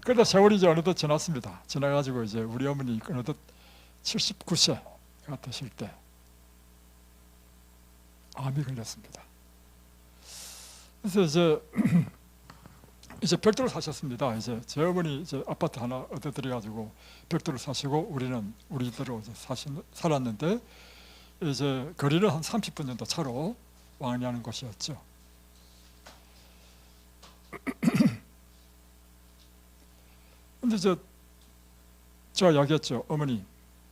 그러다 세월이 이제 어느덧 지났습니다. 지나가지고 이제 우리 어머니 어느덧 79세가 되실 때 암이 걸렸습니다. 그래서 이제 별도로 사셨습니다. 이제 제 어머니 이제 아파트 하나 얻어들여가지고 별도로 사시고 우리는 우리대로 이제 살았는데 이제 거리는 한 30분 정도 차로 왕래하는 곳이었죠. 근데 제가 이야기했죠. 어머니,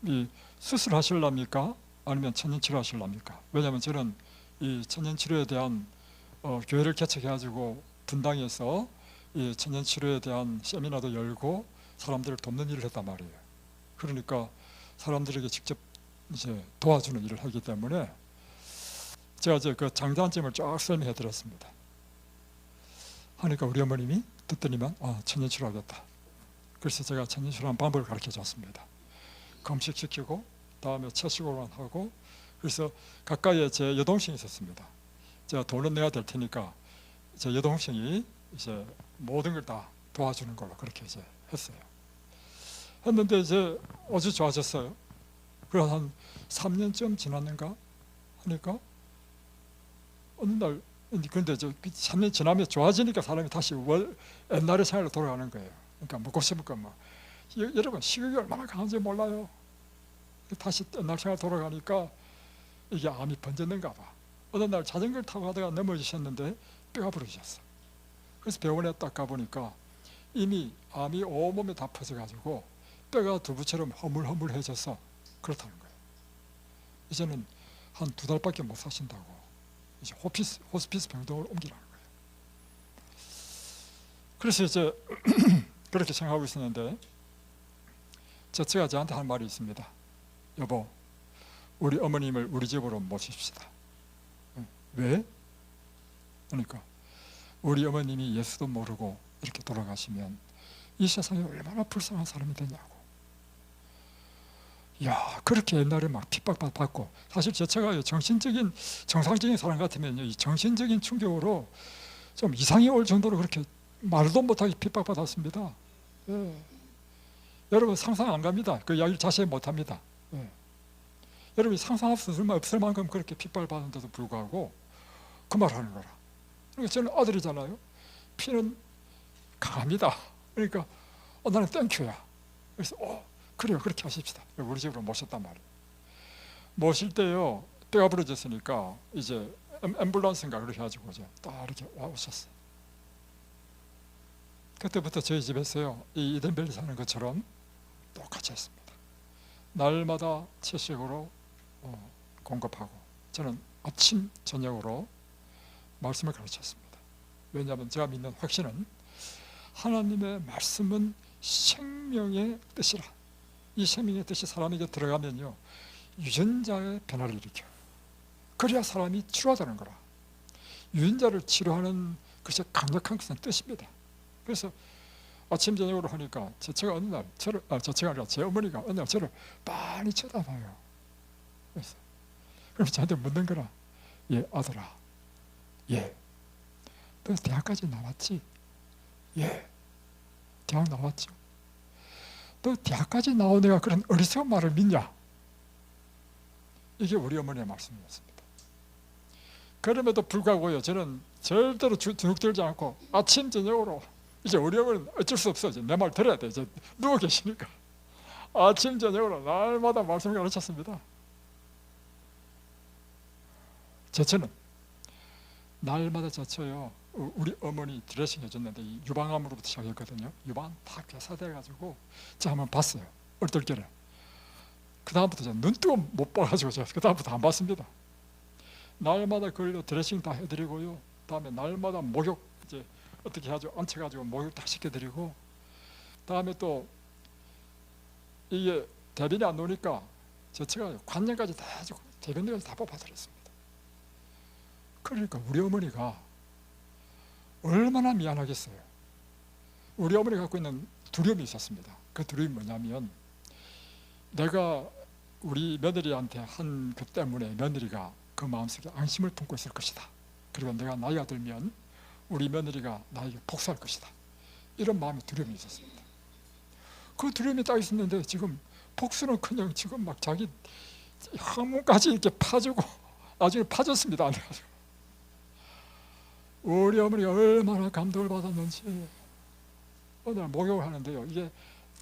이 수술하실랍니까? 아니면 천연치료 하실랍니까? 왜냐하면 저는 이 천연치료에 대한 교회를 개척해가지고 분당에서 이 천연치료에 대한 세미나도 열고 사람들을 돕는 일을 했단 말이에요. 그러니까 사람들에게 직접 이제 도와주는 일을 하기 때문에 제가 이제 그 장단점을 쫙 설명해 드렸습니다. 하니까 우리 어머님이 듣더니만 천연치료 하겠다. 그래서 제가 천연치료하는 방법을 가르쳐 줬습니다. 금식시키고 다음에 채식으로만 하고, 그래서 가까이에 제 여동생이 있었습니다. 제가 돈은 내야 될 테니까 제 여동생이 이제 모든 걸 다 도와주는 걸로 그렇게 이제 했어요. 했는데 이제 아주 좋아졌어요. 그래서 한 3년쯤 지났는가 하니까 어느 날, 근데 3년 지나면 좋아지니까 사람이 다시 옛날의 생활로 돌아가는 거예요. 그러니까 먹고 싶은 거 막. 여러분 식욕이 얼마나 강한지 몰라요. 다시 옛날 생활 돌아가니까 이게 암이 번졌는가 봐. 어느 날 자전거를 타고 가다가 넘어지셨는데 뼈가 부러지셨어. 그래서 병원에 딱 가보니까 이미 암이 온몸에 다 퍼져가지고 뼈가 두부처럼 허물허물해져서 그렇다는 거예요. 이제는 한 2달밖에 못 사신다고 이제 호스피스 병동을 옮기라는 거예요. 그래서 이제 그렇게 생각하고 있었는데 제가 저한테 한 말이 있습니다. 여보, 우리 어머님을 우리 집으로 모십시다. 왜? 그러니까 우리 어머님이 예수도 모르고 이렇게 돌아가시면 이 세상에 얼마나 불쌍한 사람이 되냐고. 야, 그렇게 옛날에 막 핍박받고, 사실 제가 정상적인 사람 같으면 이 정신적인 충격으로 좀 이상이 올 정도로 그렇게 말도 못하게 핍박받았습니다. 예. 여러분 상상 안 갑니다. 그 이야기를 자세히 못합니다. 예. 여러분이 상상할 수 없을 만큼 그렇게 핍박을 받는데도 불구하고 그 말 하는 거라. 그러니까 저는 아들이잖아요. 피는 강합니다. 그러니까 나는 땡큐야. 그래서 그래요, 그렇게 하십시다. 우리 집으로 모셨단 말이에요. 모실 때요, 뼈가 부러졌으니까 이제 앰뷸런스인가 그렇게 해가지고 이제 딱 이렇게 오셨어요. 그때부터 저희 집에서요, 이 이덴벨리 사는 것처럼 똑같이 했습니다. 날마다 채식으로 공급하고, 저는 아침 저녁으로 말씀을 가르쳤습니다. 왜냐하면 제가 믿는 확신은 하나님의 말씀은 생명의 뜻이라. 이 생명의 뜻이 사람에게 들어가면요, 유전자의 변화를 일으켜요. 그래야 사람이 치료하자는 거라. 유전자를 치료하는 것이 강력한 것은 뜻입니다. 그래서 아침 저녁으로 하니까 제가 어느 날 제 어머니가 어느 날 저를 빤히 쳐다봐요. 그래서 저한테 묻는 거라. 예, 아들아. 예. 너 대학까지 나왔지? 예. 대학 나왔죠. 너 대학까지 나온 애가 그런 어리석은 말을 믿냐? 이게 우리 어머니의 말씀이었습니다. 그럼에도 불구하고요, 저는 절대로 주눅들지 않고 아침 저녁으로, 이제 우리 어머니는 어쩔 수 없어. 내 말 들어야 돼. 이제 누워 계시니까. 아침 저녁으로 날마다 말씀을 가르쳤습니다. 제처는 날마다 제쳐요. 우리 어머니 드레싱 해줬는데 유방암으로부터 시작했거든요. 유방 다 괴사돼가지고 제가 한번 봤어요. 얼떨결에. 그 다음부터 제가 눈 뜨고 못 봐가지고 제가 그 다음부터 안 봤습니다. 날마다 그걸로 드레싱 다 해드리고요. 다음에 날마다 목욕 이제 어떻게 하죠? 앉혀가지고 목욕 다 시켜드리고, 다음에 또 이게 대변이 안 나오니까 제가 관념까지 다 해주고 대변까지 다 뽑아드렸습니다. 그러니까 우리 어머니가 얼마나 미안하겠어요. 우리 어머니가 갖고 있는 두려움이 있었습니다. 그 두려움이 뭐냐면, 내가 우리 며느리한테 한 것 때문에 며느리가 그 마음속에 안심을 품고 있을 것이다. 그리고 내가 나이가 들면 우리 며느리가 나에게 복수할 것이다. 이런 마음의 두려움이 있었습니다. 그 두려움이 딱 있었는데 지금 복수는커녕 지금 막 자기 항문까지 이렇게 파주고 나중에 파졌습니다. 안 돼가지고. 우리 어머니가 얼마나 감동을 받았는지. 오늘 목욕을 하는데요, 이게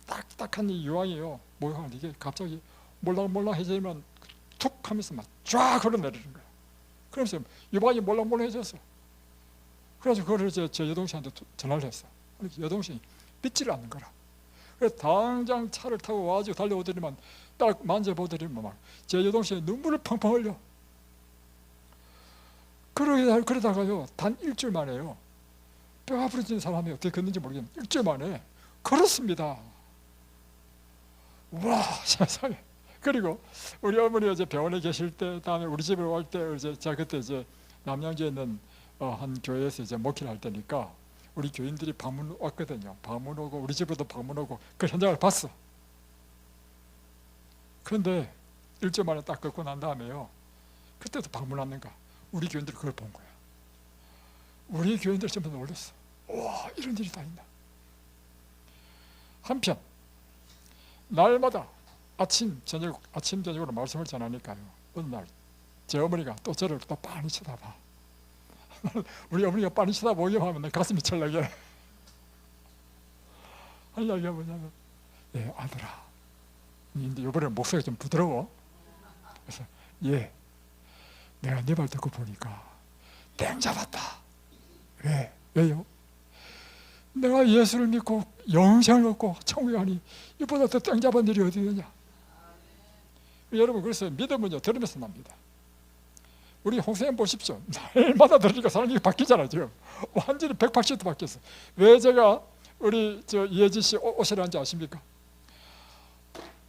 딱딱한 이 유황이에요. 목욕하는데 이게 갑자기 몰랑몰랑해지면 툭 하면서 막 쫙 흘러내리는 거예요. 그러면서 유황이 몰랑몰랑해졌어. 그래서 그걸 제 여동생한테 전화를 했어. 여동생이 믿지를 않는 거라. 그래서 당장 차를 타고 와가지고 달려오더니만 딱 만져보더니만 막 제 여동생이 눈물을 펑펑 흘려. 그러다가요, 단 일주일 만에요, 뼈가 부러진 사람이 어떻게 걷는지 모르겠는데 일주일 만에 걸었습니다. 와, 세상에. 그리고 우리 어머니가 이제 병원에 계실 때, 다음에 우리 집에 올 때, 제가 그때 이제 남양주에 있는 한 교회에서 이제 목회를 할 때니까 우리 교인들이 방문 왔거든요. 방문 오고 우리 집에도 방문 오고 그 현장을 봤어. 그런데 일주일 만에 딱 걷고 난 다음에요, 그때도 방문 왔는가, 우리 교인들이 그걸 본 거야. 우리 교인들 전부 놀랐어. 와, 이런 일이 다 있나. 한편 날마다 아침 저녁으로 말씀을 전하니까요, 어느 날 제 어머니가 또 저를 또 빤히 쳐다봐. 우리 어머니가 빤히 쳐다보기만 하면 내 가슴이 철렁해. 할 이야기가 뭐냐면, 예, 아들아, 근데 이번에 목소리가 좀 부드러워. 그래서 예, 내가 네 말 듣고 보니까 땡 잡았다. 왜요? 내가 예수를 믿고 영생을 얻고 천국에 가니 이보다 더 땡 잡은 일이 어디 있느냐. 여러분, 그래서 믿음은요, 들으면서 납니다. 우리 홍수님 보십시오. 날마다 들으니까 사람이 바뀌잖아요. 지금 완전히 180도 바뀌었어. 왜 제가 우리 이혜지 씨 오시라는지 아십니까?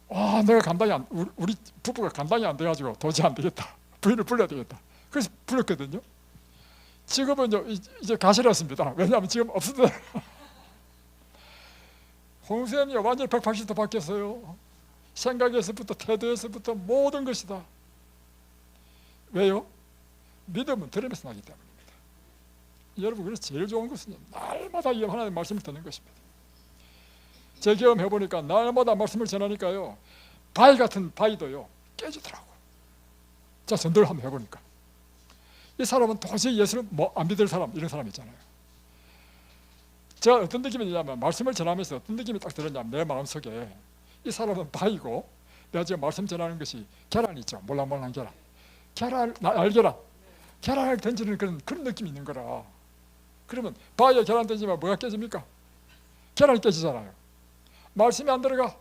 와, 내가 우리 부부가 감당이 안 돼가지고 도저히 안 되겠다, 부인을 불러야 되겠다. 그래서 불렀거든요. 지금은요, 이제 가시렸습니다. 왜냐하면 지금 없어요. 홍수님이 완전히 180도 바뀌었어요. 생각에서부터 태도에서부터 모든 것이 다. 왜요? 믿음은 들으면서 나기 때문입니다. 여러분, 그래서 제일 좋은 것은 날마다 이 하나님의 말씀을 듣는 것입니다. 제 경험해보니까 날마다 말씀을 전하니까요, 바위 같은 바위도요 깨지더라고. 자, 전도를 한번 해보니까 이 사람은 도저히 예수를 안 믿을 사람, 이런 사람 있잖아요. 제가 어떤 느낌이 드냐면, 말씀을 전하면서 어떤 느낌이 딱 들었냐면, 내 마음속에 이 사람은 바위고 내가 지금 말씀 전하는 것이 계란 있죠, 몰랑몰랑 계란, 계란을 던지는 그런 느낌이 있는 거라. 그러면 바위에 계란 던지면 뭐가 깨집니까? 계란이 깨지잖아요. 말씀이 안 들어가.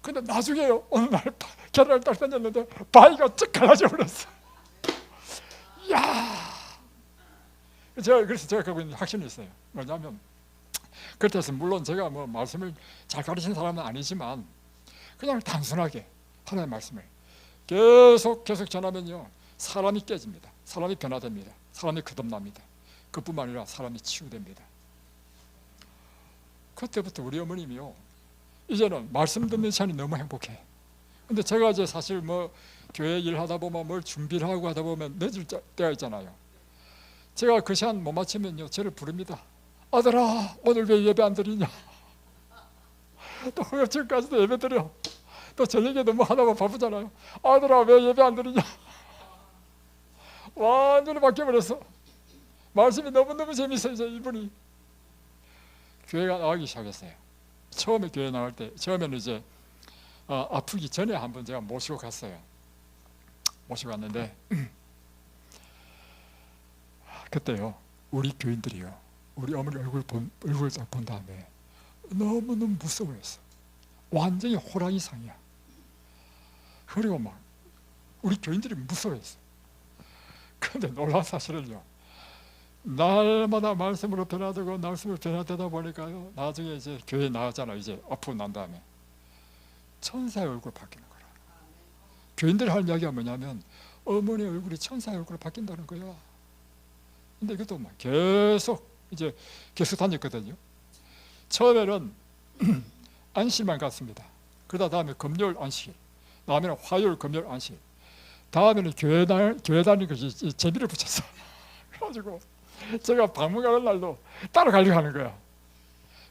근데 나중에요, 어느 날 계란을 딱 던졌는데 바위가 쭉 갈라져 버렸어. 이야! 그래서 제가 갖고 있는 확신이 있어요. 뭐냐면, 그렇다고 해서 물론 제가 뭐 말씀을 잘 가르치는 사람은 아니지만 그냥 단순하게 하나님의 말씀을 계속 전하면요, 사람이 깨집니다. 사람이 변화됩니다. 사람이 거듭납니다. 그뿐만 아니라 사람이 치유됩니다. 그때부터 우리 어머님이요, 이제는 말씀 듣는 시간이 너무 행복해. 근데 제가 이제 사실 뭐 교회 일하다 보면 뭘 준비를 하고 하다 보면 늦을 때가 있잖아요. 제가 그 시간 못 맞추면요, 저를 부릅니다. 아들아, 오늘 왜 예배 안 드리냐. 또 지금까지도 예배 드려. 또 저녁에 너무 하다가 바쁘잖아요. 아들아, 왜 예배 안 드리냐. 완전히 바뀌어버렸어. 말씀이 너무너무 재밌어요. 이제 이분이 교회가 나가기 시작했어요. 처음에 교회 나갈 때, 처음에는 이제 아프기 전에 한번 제가 모시고 갔어요. 모시고 갔는데 그때요, 우리 교인들이요, 우리 어머니 얼굴 딱 본 다음에 너무너무 무서워했어. 완전히 호랑이상이야. 그리고 막 우리 교인들이 무서워했어. 그런데 놀라운 사실은요, 날마다 말씀으로 변화되고 말씀으로 변화되다 보니까요, 나중에 이제 교회 나가잖아요. 이제 아프고 난 다음에 천사의 얼굴 바뀌는 거라. 교인들이 할 이야기가 뭐냐면, 어머니 얼굴이 천사의 얼굴로 바뀐다는 거야. 근데 이것도 막 계속 다녔거든요. 처음에는 안식만 갔습니다. 그러다 다음에 금요일 안식, 다음에는 화요일 금요일 안식, 다음에는 교회 다니는 것이 재미를 붙였어. 그래가지고 제가 방문 가는 날도 따라가려고 하는 거야.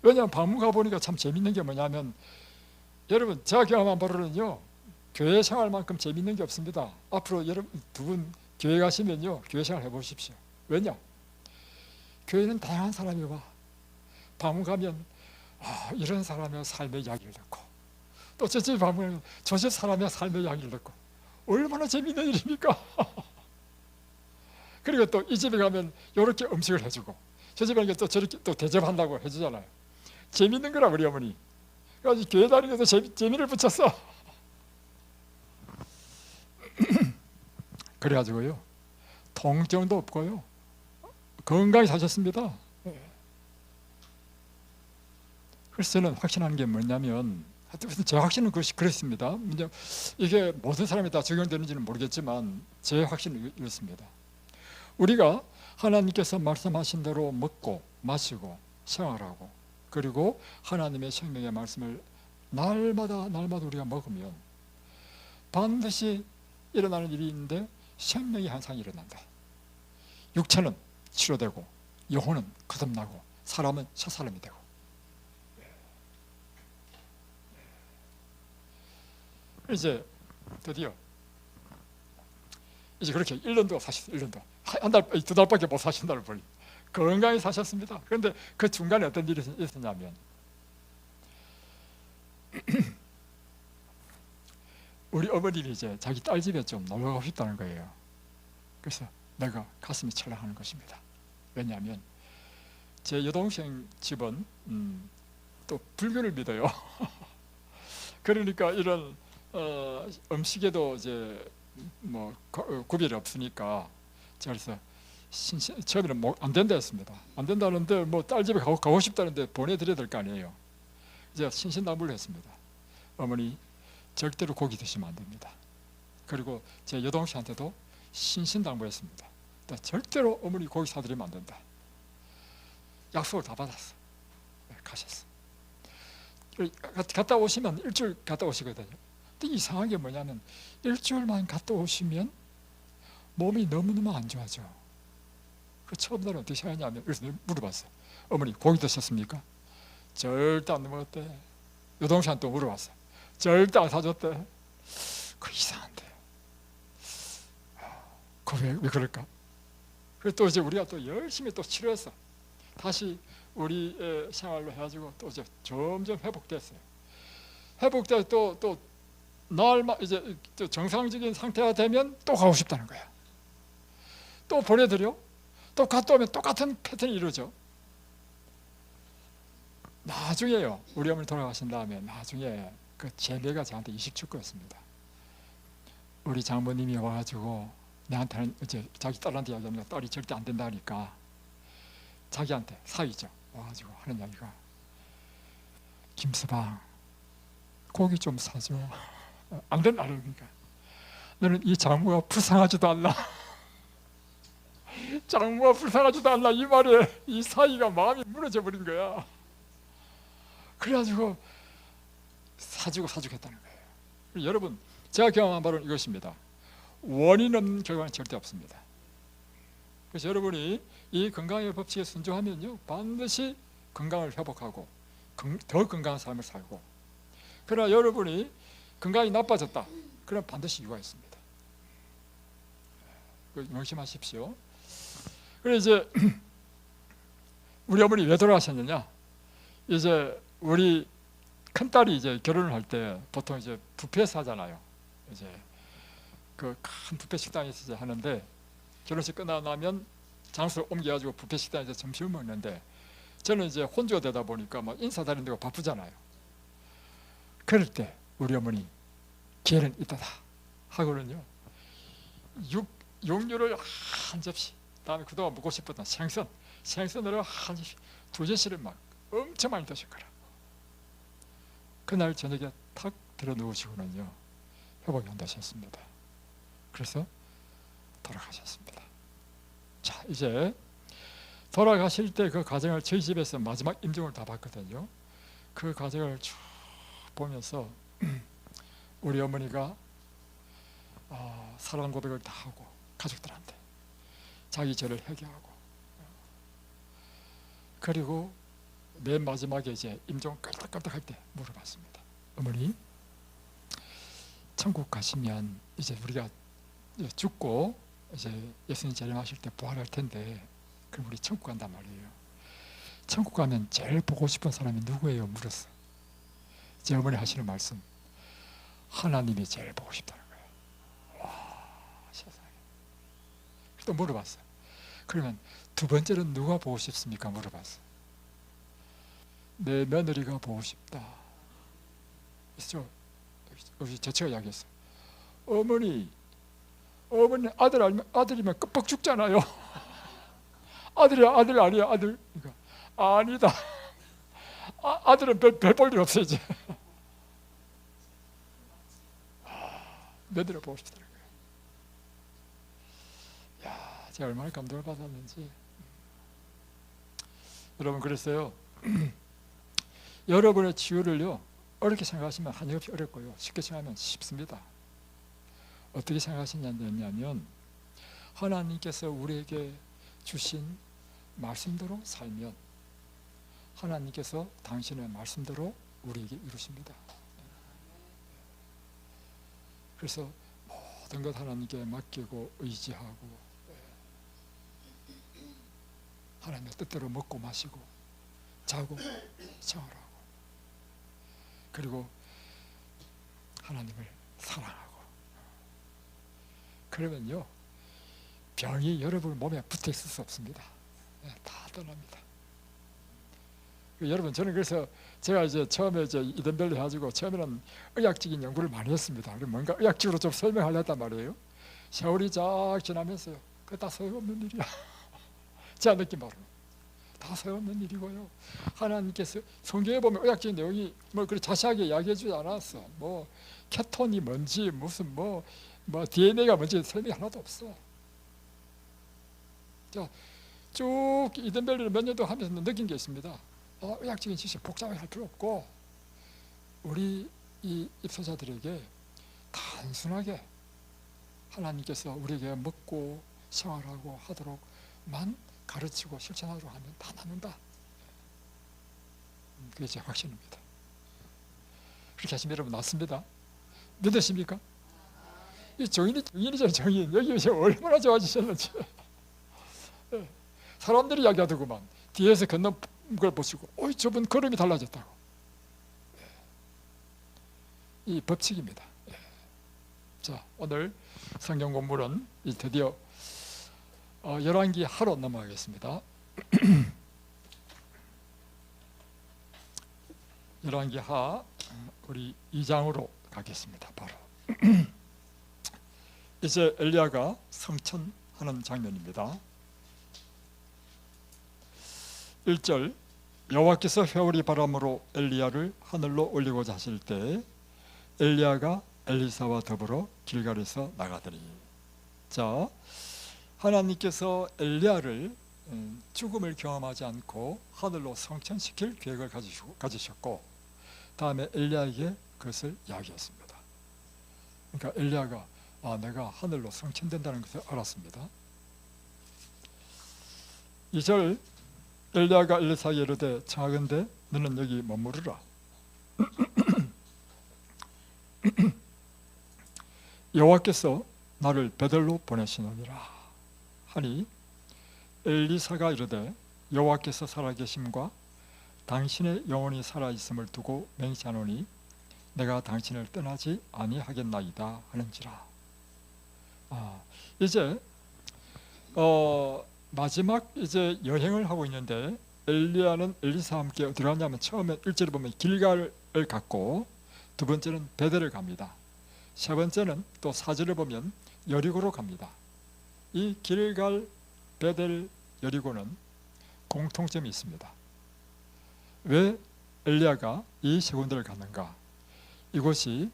왜냐하면 방문 가보니까 참 재밌는 게 뭐냐면, 여러분 제가 경험한 바로는요, 교회 생활만큼 재밌는 게 없습니다. 앞으로 여러분 두 분 교회 가시면요, 교회 생활 해보십시오. 왜냐? 교회는 다양한 사람이 와. 방문 가면 이런 사람의 삶의 이야기를 듣고, 또 저집 방문하면 저집 사람의 삶의 이야기를 듣고, 얼마나 재밌는 일입니까? 그리고 또 이 집에 가면 이렇게 음식을 해주고, 저 집에 가면 또 저렇게 또 대접한다고 해주잖아요. 재밌는 거라 우리 어머니. 그래서 교회 다니면서 재미를 붙였어. 그래가지고요, 통증도 없고요, 건강히 사셨습니다. 그래서 저는 확신하는 게 뭐냐면, 제 확신은 그렇습니다. 이게 모든 사람이 다 적용되는지는 모르겠지만 제 확신은 이렇습니다. 우리가 하나님께서 말씀하신 대로 먹고 마시고 생활하고, 그리고 하나님의 생명의 말씀을 날마다 우리가 먹으면 반드시 일어나는 일이 있는데, 생명의 현상이 일어난다. 육체는 치료되고 영혼은 거듭나고 사람은 새 사람이 되고. 이제 드디어 이제 그렇게 1년도 사셨어요. 1년도 한 달, 2달밖에 못 사신다를 보니 건강히 사셨습니다. 그런데 그 중간에 어떤 일이 있었냐면, 우리 어머님이 이제 자기 딸 집에 좀 놀러 가고 싶다는 거예요. 그래서 내가 가슴이 철렁하는 것입니다. 왜냐하면 제 여동생 집은 또 불교를 믿어요. 그러니까 이런 음식에도 이제 뭐 구별이 없으니까, 그래서 처음에는 안 된다 했습니다. 안 된다는데 뭐 딸 집에 가고 싶다는데 보내드려야 될 거 아니에요. 이제 신신당부를 했습니다. 어머니, 절대로 고기 드시면 안 됩니다. 그리고 제 여동생한테도 신신당부했습니다. 절대로 어머니 고기 사드리면 안 된다. 약속을 다 받았어. 가셨어. 갔다 오시면 일주일 갔다 오시거든요. 근데 이상한 게 뭐냐면, 일주일만 갔다 오시면 몸이 너무너무 안 좋아져. 그 처음 날은 어떻게 생각하냐면, 그래서 물어봤어요. 어머니 고기 드셨습니까? 절대 안 먹었대. 여동생한테 또 물어봤어요. 절대 안 사줬대. 그 이상한데. 왜 그럴까? 그래서 또 이제 우리가 또 열심히 또 치료했어. 다시 우리의 생활로 해가지고 또 이제 점점 회복됐어요. 회복돼서 또 날만 이제 정상적인 상태가 되면 또 가고 싶다는 거야. 또 보내드려. 또 갔다 오면 똑같은 패턴이 이루어져. 나중에요, 우리 어머니 돌아가신 다음에 나중에 그 제배가 저한테 이식축구였습니다. 우리 장모님이 와가지고 내한테는 이제 자기 딸한테 이야기하면 딸이 절대 안 된다 하니까, 자기한테 사위죠 와가지고 하는 이야기가, 김서방 고기 좀 사줘. 안 된다 그러니까, 너는 이 장모가 불쌍하지도 않나. 장모가 불쌍하지도 않나, 이 말에 이 사위가 마음이 무너져 버린 거야. 그래가지고 사주겠다는 거예요. 여러분, 제가 경험한 바로는 이것입니다. 원인 없는 결과는 절대 없습니다. 그래서 여러분이 이 건강의 법칙에 순종하면요, 반드시 건강을 회복하고 더 건강한 삶을 살고, 그러나 여러분이 건강이 나빠졌다, 그럼 반드시 이유가 있습니다. 명심하십시오. 그래서 이제 우리 어머니 왜 돌아가셨느냐? 이제 우리 큰딸이 이제 결혼을 할 때 보통 이제 뷔페에서 하잖아요. 이제 그 큰 뷔페 식당에서 이제 하는데, 결혼식 끝나고 나면 장소를 옮겨가지고 뷔페 식당에서 점심을 먹는데, 저는 이제 혼주가 되다 보니까 막 인사드리는 데가 바쁘잖아요. 그럴 때 우리 어머니 기회는 있다다 하고는요, 육류를 한 접시, 다음에 그동안 먹고 싶었던 생선으로 한 접시, 2접시를 막 엄청 많이 드실 거라. 그날 저녁에 탁 들어 누우시고는요, 회복이 안 되셨습니다. 그래서 돌아가셨습니다. 자, 이제 돌아가실 때 그 과정을 저희 집에서 마지막 임종을 다 봤거든요. 그 과정을 쭉 보면서 우리 어머니가 사랑 고백을 다 하고, 가족들한테 자기 죄를 회개하고, 그리고 맨 마지막에 이제 임종 깔딱깔딱할 때 물어봤습니다. 어머니, 천국 가시면 이제 우리가 죽고 이제 예수님 재림하실 때 부활할 텐데 그럼 우리 천국 간단 말이에요. 천국 가면 제일 보고 싶은 사람이 누구예요? 물었어. 제 어머니 하시는 말씀, 하나님이 제일 보고 싶다는 거예요. 와, 세상에. 또 물어봤어요. 그러면 두 번째는 누가 보고 싶습니까? 물어봤어요. 내 며느리가 보고 싶다. 그래서 제가 이야기했어요. 어머니 아들이면 끔뻑 죽잖아요. 아들 아니야, 아들. 그러니까, 아니다. 아들은 별 볼 일 없어 이제. 며느리 보고 싶다는 거예요. 야, 제가 얼마나 감동을 받았는지. 여러분, 그랬어요. 여러분의 치유를요, 어렵게 생각하시면 한없이 어렵고요, 쉽게 생각하면 쉽습니다. 어떻게 생각하시냐면, 하나님께서 우리에게 주신 말씀대로 살면 하나님께서 당신의 말씀대로 우리에게 이루십니다. 그래서 모든 것 하나님께 맡기고 의지하고 하나님의 뜻대로 먹고 마시고 자고 생활하고 그리고 하나님을 사랑하고 그러면요, 병이 여러분 몸에 붙어 있을 수 없습니다. 다 떠납니다. 여러분, 저는 그래서 제가 이제 처음에 이든벨리 해가지고 처음에는 의학적인 연구를 많이 했습니다. 뭔가 의학적으로 좀 설명하려단 말이에요. 세월이 쫙 지나면서요, 그거 다 소용없는 일이야. 제 느낌으로 다 소용없는 일이고요. 하나님께서 성경에 보면 의학적인 내용이 뭐 그렇게 자세하게 이야기해주지 않았어. 뭐 케톤이 뭔지 무슨 뭐 DNA가 뭔지 설명이 하나도 없어. 자, 쭉 이든벨리를 몇 년도 하면서 느낀 게 있습니다. 의학적인 지식 복잡하게 할 필요 없고 우리 이 입소자들에게 단순하게 하나님께서 우리에게 먹고 생활하고 하도록만 가르치고 실천하도록 하면 다 낫는다. 그게 제 확신입니다. 그렇게 하시면 여러분 낫습니다. 믿으십니까? 이 정인이잖아요. 정인. 여기 이제 얼마나 좋아지셨는지. 사람들이 이야기하더구만. 뒤에서 걷는 걸 보시고 저분 걸음이 달라졌다고. 이 법칙입니다. 자, 오늘 성경 공부는 드디어 열왕기 하로 넘어가겠습니다. 열왕기 하 우리 2장으로 가겠습니다. 바로 이제 엘리야가 성천하는 장면입니다. 1절, 여호와께서 회오리 바람으로 엘리야를 하늘로 올리고자 하실 때 엘리야가 엘리사와 더불어 길갈에서 나가더니. 자, 하나님께서 엘리야를 죽음을 경험하지 않고 하늘로 성천시킬 계획을 가지셨고 다음에 엘리야에게 그것을 이야기했습니다. 그러니까 엘리야가 내가 하늘로 성천된다는 것을 알았습니다. 2절, 엘리야가 엘리사에게 이르되 청하건대 너는 여기 머무르라. 여호와께서 나를 베델로 보내시느니라 하니 엘리사가 이르되 여호와께서 살아계심과 당신의 영혼이 살아있음을 두고 맹세하노니 내가 당신을 떠나지 아니하겠나이다 하는지라. 이제 마지막 이제 여행을 하고 있는데 엘리야는 엘리사와 함께 어디로 가냐면 처음에 1절에 보면 길갈을 갔고 두 번째는 베델을 갑니다. 세 번째는 또 4절에 보면 여리고로 갑니다. 이 길갈, 베델, 여리고는 공통점이 있습니다. 왜 엘리야가 이 세 군데를 갔는가? 이곳이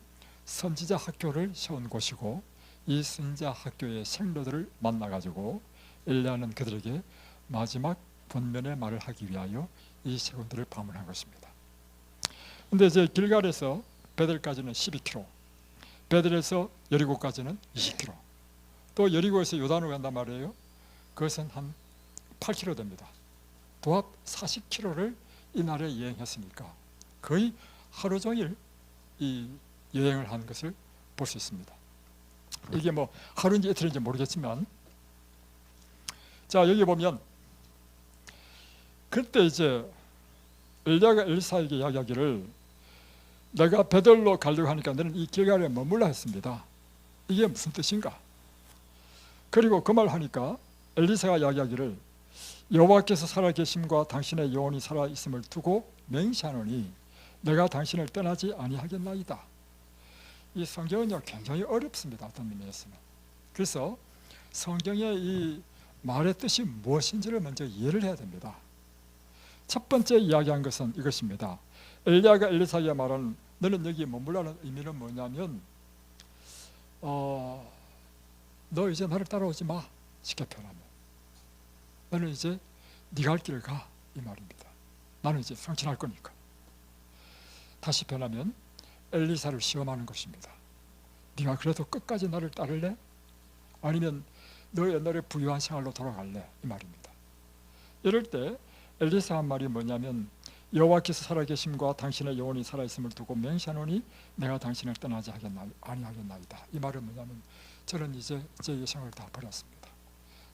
선지자 학교를 세운 곳이고 이 선지자 학교의 생로들을 만나가지고 엘리야는 그들에게 마지막 본면의 말을 하기 위하여 이 세 군데를 방문한 것입니다. 근데 이제 길갈에서 베델까지는 12km, 베델에서 여리고까지는 20km, 또 여리고에서 요단으로 간단 말이에요. 그것은 한 8km 됩니다. 도합 40km를 이날에 여행했으니까 거의 하루 종일 이 여행을 한 것을 볼 수 있습니다. 이게 뭐 하루인지 이틀인지 모르겠지만, 자 여기 보면 그때 이제 엘리야가 엘리사에게 이야기하기를 내가 베델로 가려고 하니까 너는 이 길갈에 머물라 했습니다. 이게 무슨 뜻인가? 그리고 그 말 하니까 엘리사가 이야기하기를 여호와께서 살아계심과 당신의 영혼이 살아있음을 두고 맹세하노니 내가 당신을 떠나지 아니하겠나이다. 이 성경은요 굉장히 어렵습니다. 어떤 의미에서는. 그래서 성경의 이 말의 뜻이 무엇인지를 먼저 이해를 해야 됩니다. 첫 번째 이야기한 것은 이것입니다. 엘리야가 엘리사에게 말하는 너는 여기 머물라는 의미는 뭐냐면 너 이제 나를 따라오지 마. 쉽게 표현하면 너는 이제 네가 할 길을 가 이 말입니다. 나는 이제 성취할 거니까. 다시 표현하면 엘리사를 시험하는 것입니다. 네가 그래도 끝까지 나를 따를래? 아니면 너 옛날에 부유한 생활로 돌아갈래? 이 말입니다. 이럴 때 엘리사 한 말이 뭐냐면 여호와께서 살아계심과 당신의 영혼이 살아있음을 두고 맹세하노니 내가 당신을 떠나지 아니하겠나이다. 이 말은 뭐냐면 저는 이제 제 예상을 다 버렸습니다.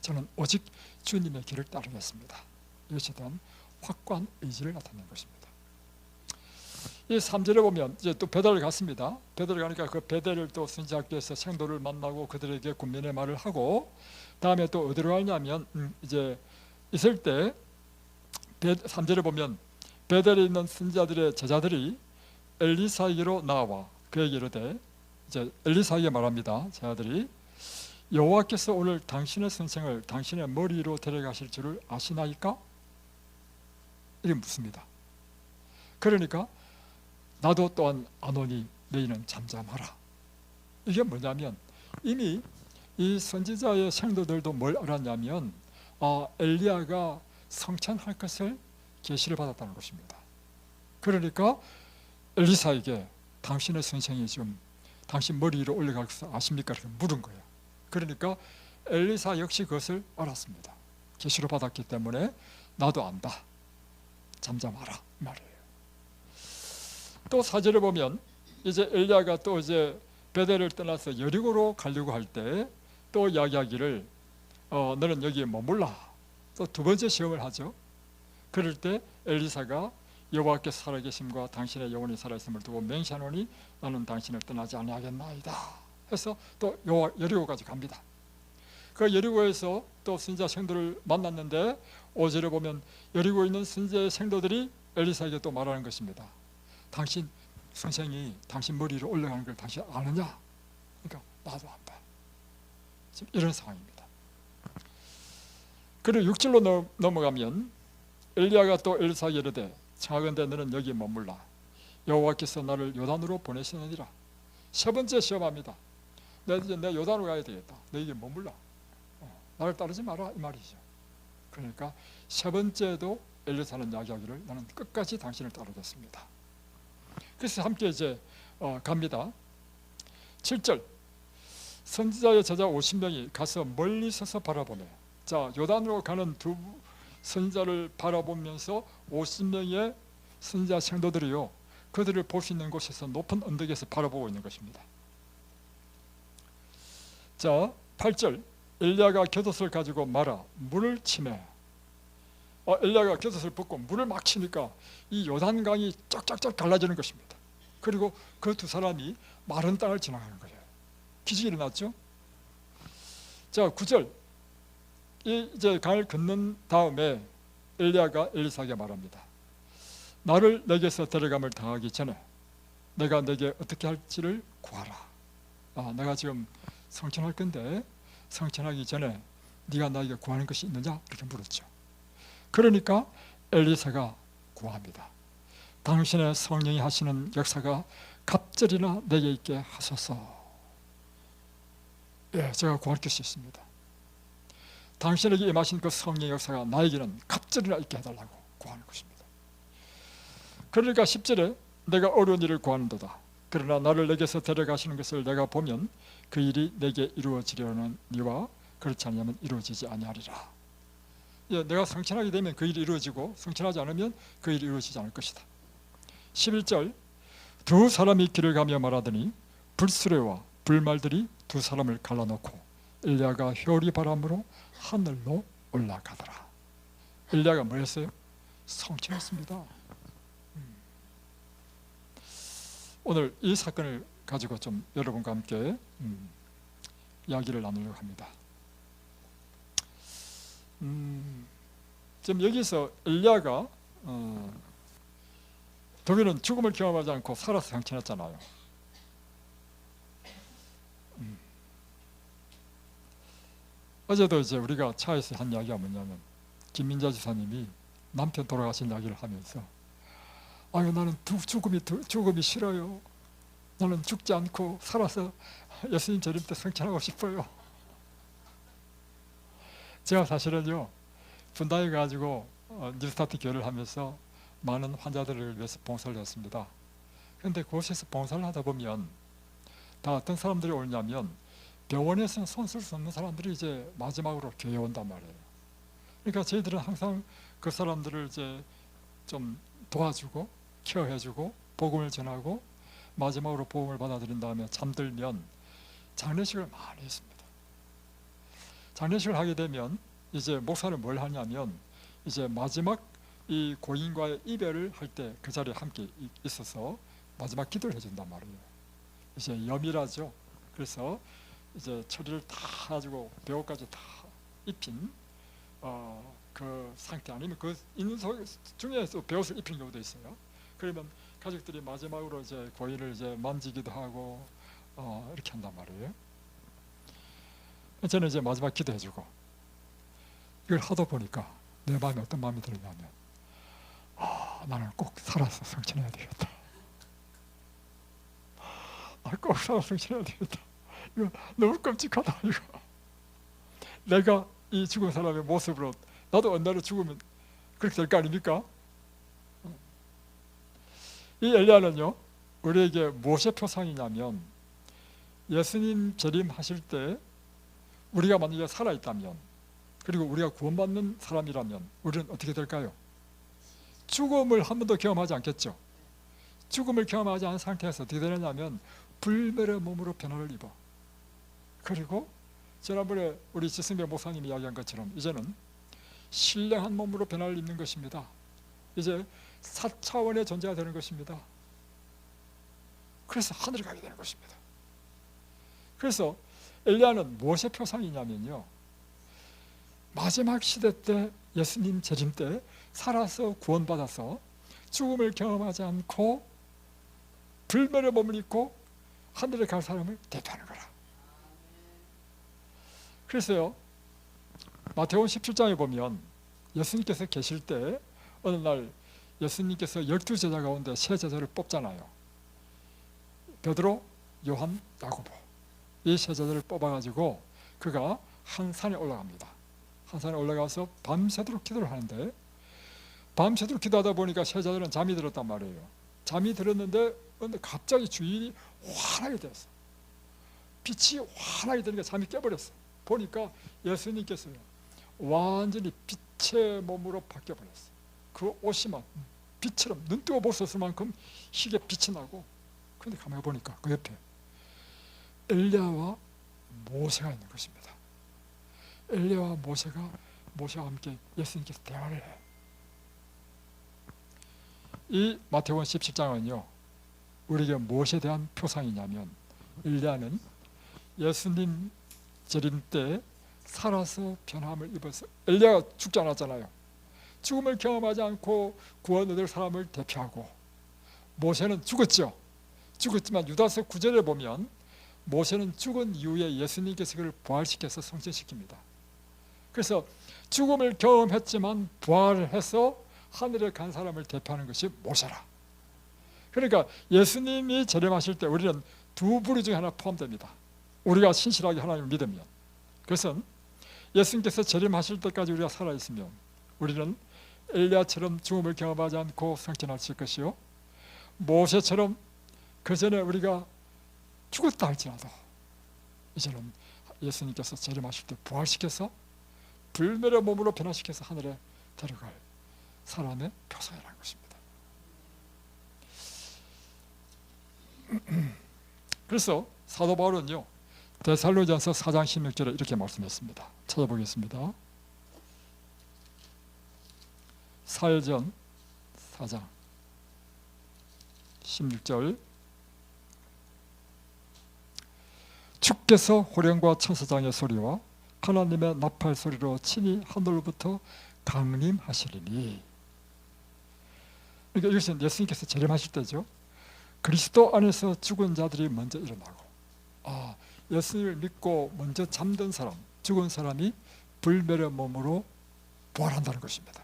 저는 오직 주님의 길을 따르겠습니다. 이것에 대한 확고한 의지를 나타낸 것입니다. 이 3절에 보면 이제 또 베델을 갔습니다. 베델을 가니까 그 베델을 또 선지자께서 생도를 만나고 그들에게 군면의 말을 하고 다음에 또 어디로 가냐면 이제 있을 때 3절에 보면 베델에 있는 선지자들의 제자들이 엘리사에게로 나와 그에게 이르되 이제 엘리사에게 말합니다. 제자들이 여호와께서 오늘 당신의 선생을 당신의 머리 위로 데려가실 줄을 아시나이까? 이게 묻습니다. 그러니까 나도 또한 아노니 너희는 잠잠하라. 이게 뭐냐면 이미 이 선지자의 생도들도 뭘 알았냐면 엘리야가 성천할 것을 계시를 받았다는 것입니다. 그러니까 엘리사에게 당신의 선생이 지금 당신 머리 위로 올라갈 것을 아십니까? 이렇게 물은 거예요. 그러니까 엘리사 역시 그것을 알았습니다. 계시를 받았기 때문에 나도 안다. 잠잠하라 말이에요. 또 4절에 보면 이제 엘리야가 또 이제 베델을 떠나서 여리고로 가려고 할 때 또 이야기하기를 너는 여기에 머물라. 또 두 번째 시험을 하죠. 그럴 때 엘리사가 여호와께서 살아계심과 당신의 영혼이 살아있음을 두고 맹세하노니 나는 당신을 떠나지 아니하겠나이다. 해서 또 여리고까지 갑니다. 그 여리고에서 또 선지자 생도를 만났는데 5절에 보면 여리고에 있는 선지자의 생도들이 엘리사에게 또 말하는 것입니다. 당신 선생이 당신 머리 위로 올라가는 걸 당신 아느냐? 그러니까 나도 안다. 지금 이런 상황입니다. 그리고 6절로 넘어가면 엘리야가 또 엘리사에게 이르되 청하건대 너는 여기 머물라. 여호와께서 나를 요단으로 보내시느니라. 세 번째 시험합니다. 내 요단으로 가야 되겠다. 너 여기 머물라. 나를 따르지 마라 이 말이죠. 그러니까 세 번째도 엘리사는 이야기하기를 나는 끝까지 당신을 따르겠습니다. 그래서 함께 이제 갑니다. 7절 선지자의 제자 50명이 가서 멀리 서서 바라보네. 자 요단으로 가는 두 선지자를 바라보면서 50명의 선지자 생도들이요 그들을 볼 수 있는 곳에서 높은 언덕에서 바라보고 있는 것입니다. 자 8절 엘리야가 곁옷을 가지고 말아 물을 치매. 엘리야가 곁옷을 벗고 물을 막 치니까 이 요단강이 쫙쫙쫙 갈라지는 것입니다. 그리고 그 두 사람이 마른 땅을 지나가는 거예요. 기적이 일어났죠. 자 9절 이제 강을 건넌 다음에 엘리야가 엘리사에게 말합니다. 나를 내게서 데려감을 당하기 전에 내가 내게 어떻게 할지를 구하라. 내가 지금 성천할 건데 성천하기 전에 네가 나에게 구하는 것이 있느냐? 이렇게 물었죠. 그러니까 엘리사가 구합니다. 당신의 성령이 하시는 역사가 갑절이나 내게 있게 하소서. 예, 제가 구할 것이 있습니다. 당신에게 임하신 그 성령의 역사가 나에게는 갑절이나 있게 해달라고 구하는 것입니다. 그러니까 10절에 내가 어려운 일을 구하는도다. 그러나 나를 내게서 데려가시는 것을 내가 보면 그 일이 내게 이루어지려는 니와 그렇지 않으면 이루어지지 아니하리라. 내가 성천하게 되면 그 일이 이루어지고 성천하지 않으면 그 일이 이루어지지 않을 것이다. 11절 두 사람이 길을 가며 말하더니 불수레와 불말들이 두 사람을 갈라놓고 엘리야가 효리 바람으로 하늘로 올라가더라. 엘리야가 뭐 했어요? 성천했습니다. 오늘 이 사건을 가지고 좀 여러분과 함께 이야기를 나누려고 합니다. 지금 여기서 엘리야가 더위는 죽음을 경험하지 않고 살아서 성천했잖아요. 어제도 이제 우리가 차에서 한 이야기가 뭐냐면 김민자 지사님이 남편 돌아가신 이야기를 하면서 아유 나는 죽음이 싫어요. 나는 죽지 않고 살아서 예수님 재림 때 성천하고 싶어요. 제가 사실은요 분당에 가지고 뉴스타트 교회를 하면서 많은 환자들을 위해서 봉사를 했습니다. 그런데 그곳에서 봉사를 하다 보면 다 어떤 사람들이 오냐면 병원에서 손 쓸 수 없는 사람들이 이제 마지막으로 교회에 온단 말이에요. 그러니까 저희들은 항상 그 사람들을 이제 좀 도와주고 케어해주고 복음을 전하고 마지막으로 복음을 받아들인 다음에 잠들면 장례식을 많이 했습니다. 장례식을 하게 되면 이제 목사는 뭘 하냐면 이제 마지막 이 고인과의 이별을 할 때 그 자리에 함께 있어서 마지막 기도를 해준단 말이에요. 이제 염이라죠. 그래서 이제 처리를 다 가지고 배옷까지 다 입힌 그 상태 아니면 그 있는 중에서 배옷을 입힌 경우도 있어요. 그러면 가족들이 마지막으로 이제 고인을 이제 만지기도 하고 이렇게 한단 말이에요. 저는 이제 마지막 기도해주고 이걸 하다 보니까 내 마음에 어떤 마음이 들었냐면 나는 꼭 살아서 성천해야 되겠다. 꼭 살아서 성천해야 되겠다. 이거 너무 끔찍하다. 이거 내가 이 죽은 사람의 모습으로 나도 언날에 죽으면 그렇게 될 거 아닙니까? 이 엘리야는요 우리에게 무엇의 표상이냐면 예수님 재림하실 때 우리가 만약에 살아있다면 그리고 우리가 구원받는 사람이라면 우리는 어떻게 될까요? 죽음을 한 번도 경험하지 않겠죠. 죽음을 경험하지 않은 상태에서 어떻게 되느냐면 불멸의 몸으로 변화를 입어. 그리고 지난번에 우리 지승배 목사님이 이야기한 것처럼 이제는 신령한 몸으로 변화를 입는 것입니다. 이제 4차원의 존재가 되는 것입니다. 그래서 하늘에 가게 되는 것입니다. 그래서 엘리야는 무엇의 표상이냐면요 마지막 시대 때 예수님 재림 때 살아서 구원받아서 죽음을 경험하지 않고 불멸의 몸을 입고 하늘에 갈 사람을 대표하는 거라. 그래서요 마태복음 17장에 보면 예수님께서 계실 때 어느 날 예수님께서 12제자 가운데 세 제자를 뽑잖아요. 베드로, 요한, 야고보 이 세 제자를 뽑아가지고 그가 한 산에 올라갑니다. 한 산에 올라가서 밤새도록 기도를 하는데 밤새도록 기도하다 보니까 세 제자들은 잠이 들었단 말이에요. 잠이 들었는데 갑자기 주인이 환하게 됐어. 빛이 환하게 되니까 잠이 깨버렸어. 보니까 예수님께서요 완전히 빛의 몸으로 바뀌어버렸어. 그 옷이 막 빛처럼 눈 뜨고 볼 수 없을 만큼 희게 빛이 나고 그런데 가만히 보니까 그 옆에 엘리야와 모세가 있는 것입니다. 엘리야와 모세와 함께 예수님께서 대화를 해. 이 마태복음 17장은요 우리에게 무엇에 대한 표상이냐면 엘리야는 예수님 재림 때 살아서 변함을 입어서 엘리야가 죽지 않았잖아요. 죽음을 경험하지 않고 구원 얻을 사람을 대표하고 모세는 죽었죠. 죽었지만 유다서 9절에 보면 모세는 죽은 이후에 예수님께서 그를 부활시켜서 성천시킵니다. 그래서 죽음을 경험했지만 부활을 해서 하늘에 간 사람을 대표하는 것이 모세라. 그러니까 예수님이 재림하실 때 우리는 두 부류 중에 하나 포함됩니다. 우리가 신실하게 하나님을 믿으면. 그것은 예수님께서 재림하실 때까지 우리가 살아있으면 우리는 엘리야처럼 죽음을 경험하지 않고 성천하실 것이요 모세처럼 그 전에 우리가 죽었다 할지라도 이제는 예수님께서 재림하실 때 부활시켜서 불멸의 몸으로 변화시켜서 하늘에 데려갈 사람의 표상이라는 것입니다. 그래서 사도 바울은요, 데살로니가서 4장 16절에 이렇게 말씀했습니다. 찾아보겠습니다. 사도전 4장 16절, 주께서 호령과 천사장의 소리와 하나님의 나팔 소리로 친히 하늘로부터 강림하시리니. 그러니까 이것은 예수님께서 재림하실 때죠. 그리스도 안에서 죽은 자들이 먼저 일어나고, 예수님을 믿고 먼저 잠든 사람, 죽은 사람이 불멸의 몸으로 부활한다는 것입니다.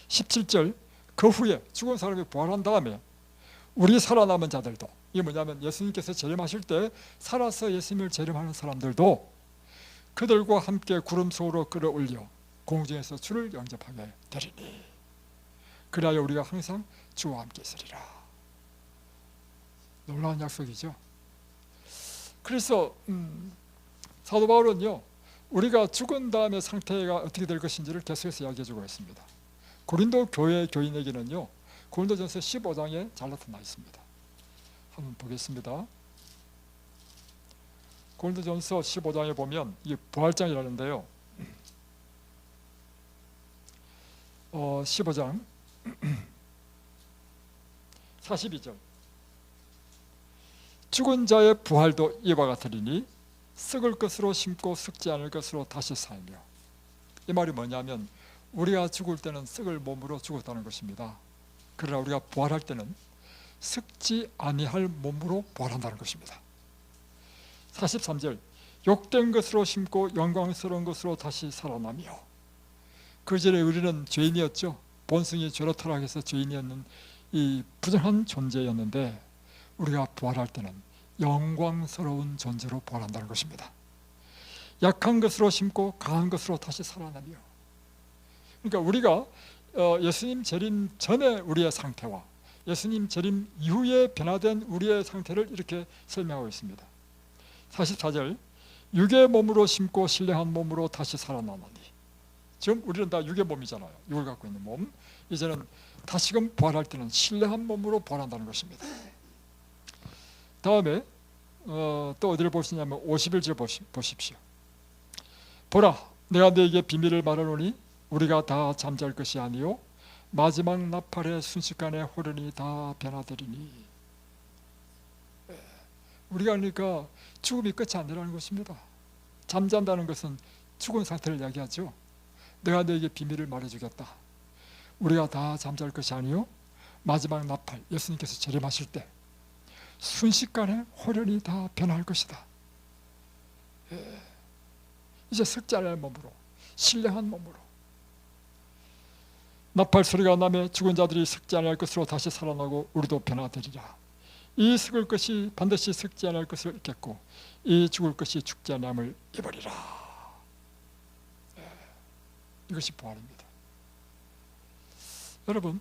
17절, 그 후에 죽은 사람이 부활한 다음에 우리 살아남은 자들도, 이게 뭐냐면 예수님께서 재림하실 때 살아서 예수님을 재림하는 사람들도 그들과 함께 구름 속으로 끌어올려 공중에서 주를 영접하게 되리니, 그리하여 우리가 항상 주와 함께 있으리라. 놀라운 약속이죠. 그래서 사도 바울은요, 우리가 죽은 다음에 상태가 어떻게 될 것인지를 계속해서 이야기해주고 있습니다. 고린도 교회 교인에게는요, 고린도전서 15장에 잘 나타나 있습니다. 한번 보겠습니다. 고린도전서 15장에 보면 이게 부활장이라는데요, 15장 42절, 죽은 자의 부활도 이와 같으리니 썩을 것으로 심고 썩지 않을 것으로 다시 살며. 이 말이 뭐냐면 우리가 죽을 때는 썩을 몸으로 죽었다는 것입니다. 그러나 우리가 부활할 때는 썩지 아니할 몸으로 부활한다는 것입니다. 43절, 욕된 것으로 심고 영광스러운 것으로 다시 살아나며. 그 전에 우리는 죄인이었죠. 본성이 죄로 타락해서 죄인이었는 이 부정한 존재였는데 우리가 부활할 때는 영광스러운 존재로 부활한다는 것입니다. 약한 것으로 심고 강한 것으로 다시 살아나며. 그러니까 우리가 예수님 재림 전에 우리의 상태와 예수님 재림 이후에 변화된 우리의 상태를 이렇게 설명하고 있습니다. 44절, 육의 몸으로 심고 신령한 몸으로 다시 살아나나니. 지금 우리는 다 육의 몸이잖아요. 육을 갖고 있는 몸. 이제는 다시금 부활할 때는 신령한 몸으로 부활한다는 것입니다. 다음에 또 어디를 보시냐면 51절 보십시오. 보라, 내가 너에게 비밀을 말하노니 우리가 다 잠잘 것이 아니요 마지막 나팔의 순식간에 호련히 다 변화되리니. 우리가 그러니까 죽음이 끝이 아니라는 것입니다. 잠잔다는 것은 죽은 상태를 이야기하죠. 내가 너에게 비밀을 말해주겠다. 우리가 다 잠잘 것이 아니요 마지막 나팔, 예수님께서 재림하실 때 순식간에 호련히 다 변할 것이다. 이제 썩지 않을 몸으로, 신령한 몸으로. 나팔 소리가 나며 죽은 자들이 썩지 않을 것으로 다시 살아나고 우리도 변화되리라. 이 썩을 것이 반드시 썩지 않을 것을 입겠고 이 죽을 것이 죽지 않음을 입으리라. 이것이 부활입니다. 여러분,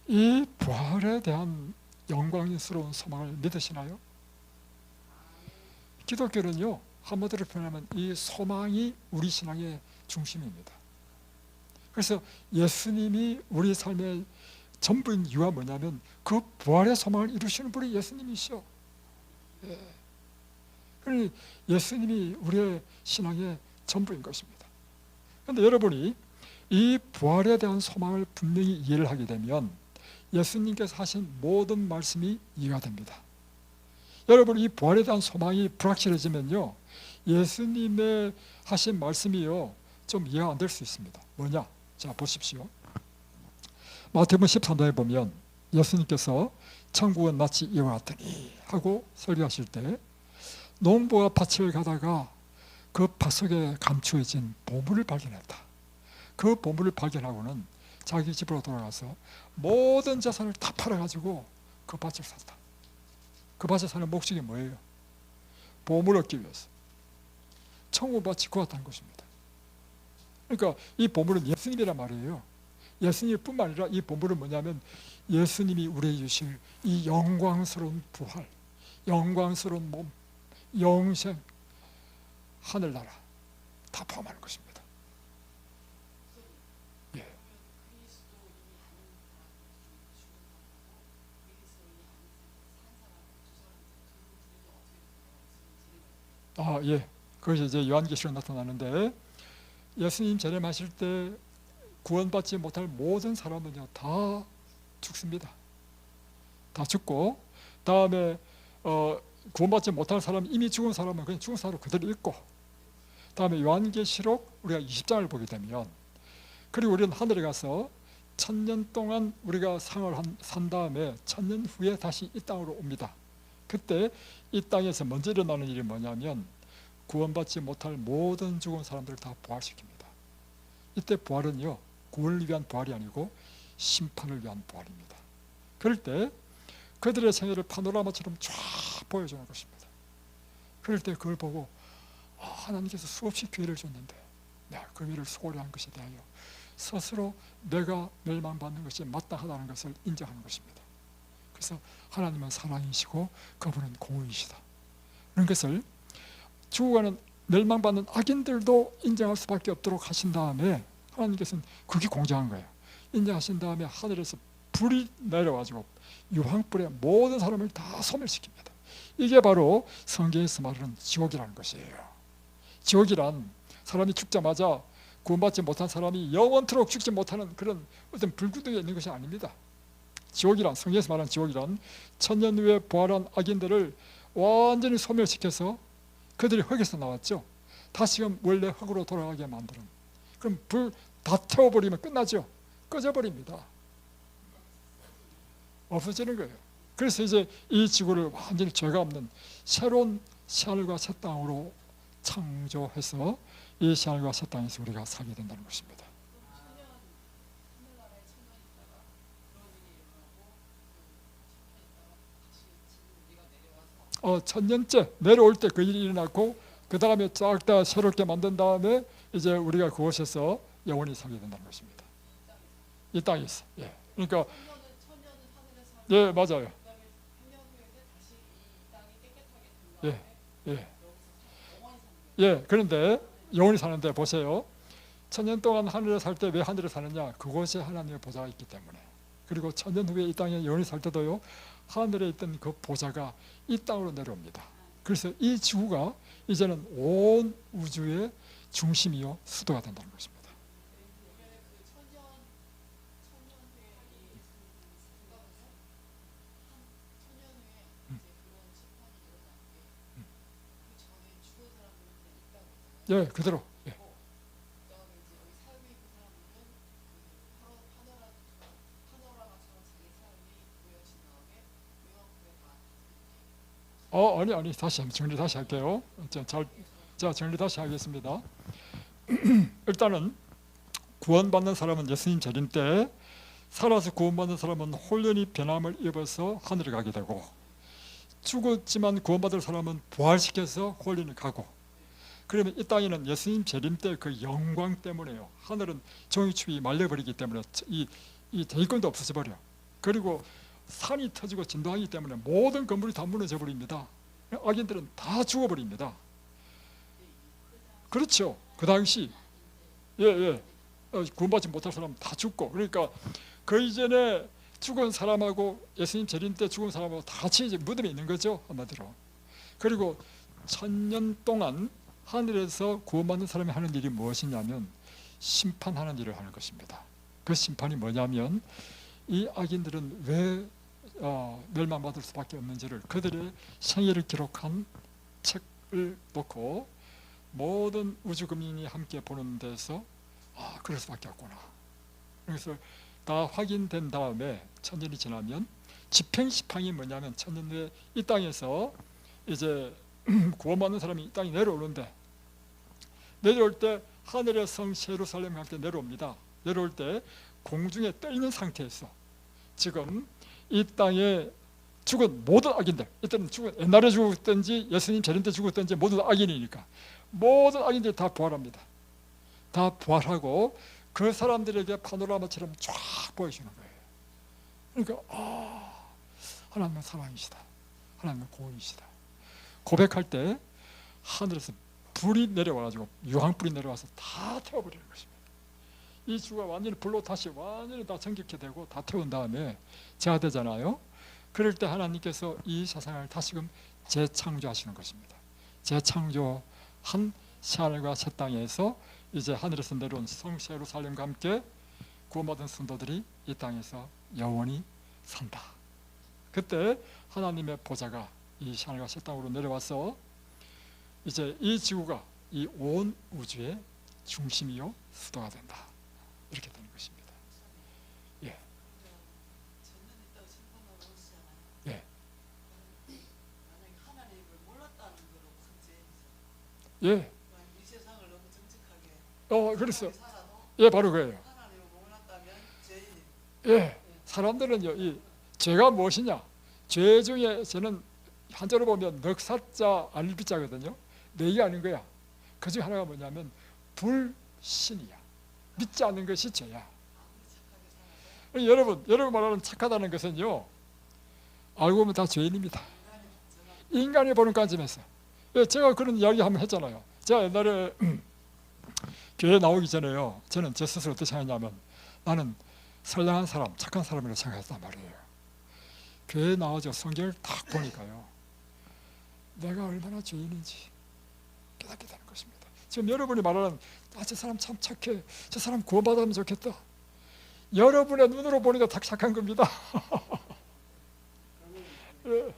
이 부활에 대한 영광스러운 소망을 믿으시나요? 기독교는요, 한마디로 표현하면 이 소망이 우리 신앙의 중심입니다. 그래서 예수님이 우리 삶의 전부인 이유가 뭐냐면 그 부활의 소망을 이루시는 분이 예수님이시오. 그러니 예수님이 우리의 신앙의 전부인 것입니다. 그런데 여러분이 이 부활에 대한 소망을 분명히 이해를 하게 되면 예수님께서 하신 모든 말씀이 이해가 됩니다. 여러분, 이 부활에 대한 소망이 불확실해지면요, 예수님의 하신 말씀이요 좀 이해가 안 될 수 있습니다. 뭐냐? 자, 보십시오. 마태복음 13장에 보면 예수님께서 천국은 마치 이와 같으니 하고 설교하실 때 농부가 밭을 가다가 그 밭 속에 감추어진 보물을 발견했다. 그 보물을 발견하고는 자기 집으로 돌아가서 모든 재산을 다 팔아가지고 그 밭을 샀다. 그 밭에 사는 목적이 뭐예요? 보물을 얻기 위해서. 천국 밭이 구했다는 것입니다. 그러니까 이 보물은 예수님이란 말이에요. 예수님뿐만 아니라 이 보물은 뭐냐면 예수님이 우리에게 주실 이 영광스러운 부활, 영광스러운 몸, 영생, 하늘나라, 다 포함하는 것입니다. 예. 예. 그것이 이제 요한계시록에 나타나는데, 예수님 재림하실 때 구원받지 못할 모든 사람은요 다 죽습니다. 다 죽고, 다음에 구원받지 못할 사람, 이미 죽은 사람은 그냥 죽은 사람으로 그대로 있고, 다음에 요한계시록 우리가 20장을 보게 되면, 그리고 우리는 하늘에 가서 1000년 동안 우리가 산 다음에 1000년 후에 다시 이 땅으로 옵니다. 그때 이 땅에서 먼저 일어나는 일이 뭐냐면, 구원받지 못할 모든 죽은 사람들을 다 부활시킵니다. 이때 부활은요 구원을 위한 부활이 아니고 심판을 위한 부활입니다. 그럴 때 그들의 생애를 파노라마처럼 쫙 보여주는 것입니다. 그럴 때 그걸 보고 하나님께서 수없이 기회를 줬는데 내가 그 기회를 소홀히 한 것에 대하여 스스로 내가 멸망받는 것이 마땅하다는 것을 인정하는 것입니다. 그래서 하나님은 사랑이시고 그분은 공의이시다, 그런 것을 죽어가는 멸망받는 악인들도 인정할 수밖에 없도록 하신 다음에, 하나님께서는 그게 공정한 거예요. 인정하신 다음에 하늘에서 불이 내려가지고 유황불에 모든 사람을 다 소멸시킵니다. 이게 바로 성경에서 말하는 지옥이라는 것이에요. 지옥이란 사람이 죽자마자 구원받지 못한 사람이 영원토록 죽지 못하는 그런 어떤 불구덩이에 있는 것이 아닙니다. 지옥이란, 성경에서 말하는 지옥이란 1000년 후에 부활한 악인들을 완전히 소멸시켜서, 그들이 흙에서 나왔죠, 다시금 원래 흙으로 돌아가게 만드는, 그럼 불 다 태워버리면 끝나죠. 꺼져버립니다. 없어지는 거예요. 그래서 이제 이 지구를 완전히 죄가 없는 새로운 새하늘과 새 땅으로 창조해서 이 새하늘과 새 땅에서 우리가 살게 된다는 것입니다. 1000년째 내려올 때 그 일이 일어났고, 그 다음에 싹 다 새롭게 만든 다음에 이제 우리가 그곳에서 영원히 살게 된다는 것입니다. 이 땅에서. 예. 그러니까 예, 맞아요. 예, 예, 예. 그런데 영원히 사는데 보세요. 1000년 동안 하늘에 살 때 왜 하늘에 사느냐? 그곳에 하나님의 보좌가 있기 때문에. 그리고 1000년 후에 이 땅에 영원히 살 때도요, 하늘에 있던 그 보좌가 이 땅으로 내려옵니다. 그래서 이 지구가 이제는 온 우주의 중심이요 수도가 된다는 것입니다. 예, 그대로. 예. 아니, 다시 정리 다시 할게요. 자, 정리 다시 하겠습니다. 일단은 구원받는 사람은 예수님 재림 때, 살아서 구원받는 사람은 홀연히 변함을 입어서 하늘에 가게 되고, 죽었지만 구원받을 사람은 부활시켜서 홀연히 가고, 그러면 이 땅에는 예수님 재림 때 그 영광 때문에요, 하늘은 정의축이 말려버리기 때문에 이 대기권도 없어져 버려. 그리고 산이 터지고 진동하기 때문에 모든 건물이 다 무너져 버립니다. 악인들은 다 죽어버립니다. 그렇죠. 그 당시 구원받지 못할 사람 다 죽고, 그러니까 그 이전에 죽은 사람하고 예수님 재림 때 죽은 사람하고 다 같이 이제 무덤에 있는 거죠, 한마디로. 그리고 1000년 동안 하늘에서 구원받는 사람이 하는 일이 무엇이냐면 심판하는 일을 하는 것입니다. 그 심판이 뭐냐면, 이 악인들은 왜 멸망받을 수밖에 없는지를 그들의 생애를 기록한 책을 놓고 모든 우주국민이 함께 보는 데서 그럴 수밖에 없구나. 그래서 다 확인된 다음에 1000년이 지나면 집행시판이 뭐냐면, 1000년 후에 이 땅에서 이제 구원받는 사람이 이 땅에 내려오는데, 내려올 때 하늘의 성 예루살렘과 함께 내려옵니다. 내려올 때 공중에 떠 있는 상태에서 지금 이 땅에 죽은 모든 악인들, 이때는 옛날에 죽었든지 예수님 재림 때 죽었든지 모두 악인이니까 모든 악인들이 다 부활합니다. 다 부활하고 그 사람들에게 파노라마처럼 쫙 보여주는 거예요. 그러니까 하나님은 사랑이시다, 하나님은 공의이시다 고백할 때 하늘에서 불이 내려와가지고 유황불이 내려와서 다 태워버리는 것입니다. 이 주가 완전히 불로 다시 완전히 다 정결케 되고 다 태운 다음에 재화되잖아요. 그럴 때 하나님께서 이 세상을 다시금 재창조하시는 것입니다. 재창조한 새하늘과 새 땅에서 이제 하늘에서 내려온 성 예루살렘과 함께 구원받은 성도들이 이 땅에서 영원히 산다. 그때 하나님의 보좌가 이 하늘과 새 땅으로 내려와서 이제 이 지구가 이 온 우주의 중심이요 수도가 된다. 이렇게 되는 것입니다. 예. 예. 예. 이 세상을 너무 정직하게 그랬어요. 예, 바로 그래요. 하나님을 몰랐다면 죄인이. 예. 사람들은요, 이 죄가 무엇이냐? 죄 중에 저는 한자로 보면 넉사자 알비자거든요. 네 아닌 거야. 그 중 하나가 뭐냐면 불신이야. 믿지 않는 것이 죄야. 여러분 말하는 착하다는 것은요, 알고 보면 다 죄인입니다. 인간이 보는 관점에서. 예, 제가 그런 이야기 한번 했잖아요. 제가 옛날에 교회 나오기 전에요, 저는 제 스스로 어떻게 생각했냐면, 나는 선량한 사람, 착한 사람이라고 생각했단 말이에요. 교회 나와서 성경을 딱 보니까요, 내가 얼마나 죄인인지 깨닫게 되는 것입니다. 지금 여러분이 말하는 저 사람 참 착해, 저 사람 구원받으면 좋겠다, 여러분의 눈으로 보니까 다 착한 겁니다. 예.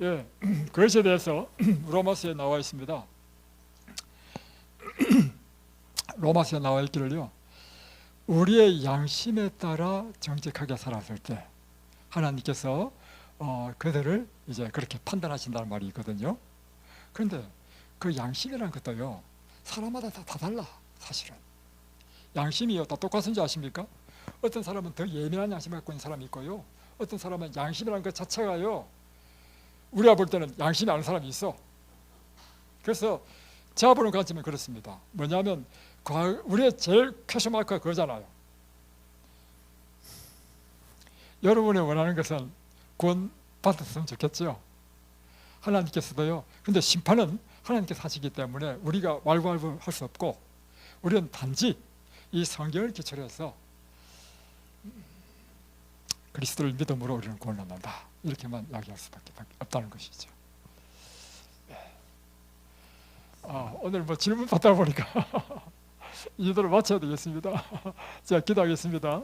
예. 그것에 대해서 로마서에 나와 있습니다. 로마서에 나와 있기를요, 우리의 양심에 따라 정직하게 살았을 때 하나님께서 그들을 이제 그렇게 판단하신다는 말이 있거든요. 그런데 그 양심이라는 것도요, 사람마다 다 달라. 사실은 양심이요 다 똑같은 줄 아십니까? 어떤 사람은 더 예민한 양심을 갖고 있는 사람이 있고요, 어떤 사람은 양심이라는 것 자체가요, 우리가 볼 때는 양심이 아는 사람이 있어. 그래서 제가 보는 관점은 그렇습니다. 뭐냐면 우리의 제일 퀘션 마크가 그거잖아요. 여러분이 원하는 것은 구원 받았으면 좋겠죠. 하나님께서도요. 근데 심판은 하나님께서 하시기 때문에 우리가 왈가왈부할 수 없고, 우리는 단지 이 성경을 기초로 해서 그리스도를 믿음으로 우리는 구원을 얻는다, 이렇게만 이야기할 수밖에 없다는 것이죠. 오늘 뭐 질문 받다 보니까 이대로 마쳐야 되겠습니다. 제가 기도하겠습니다.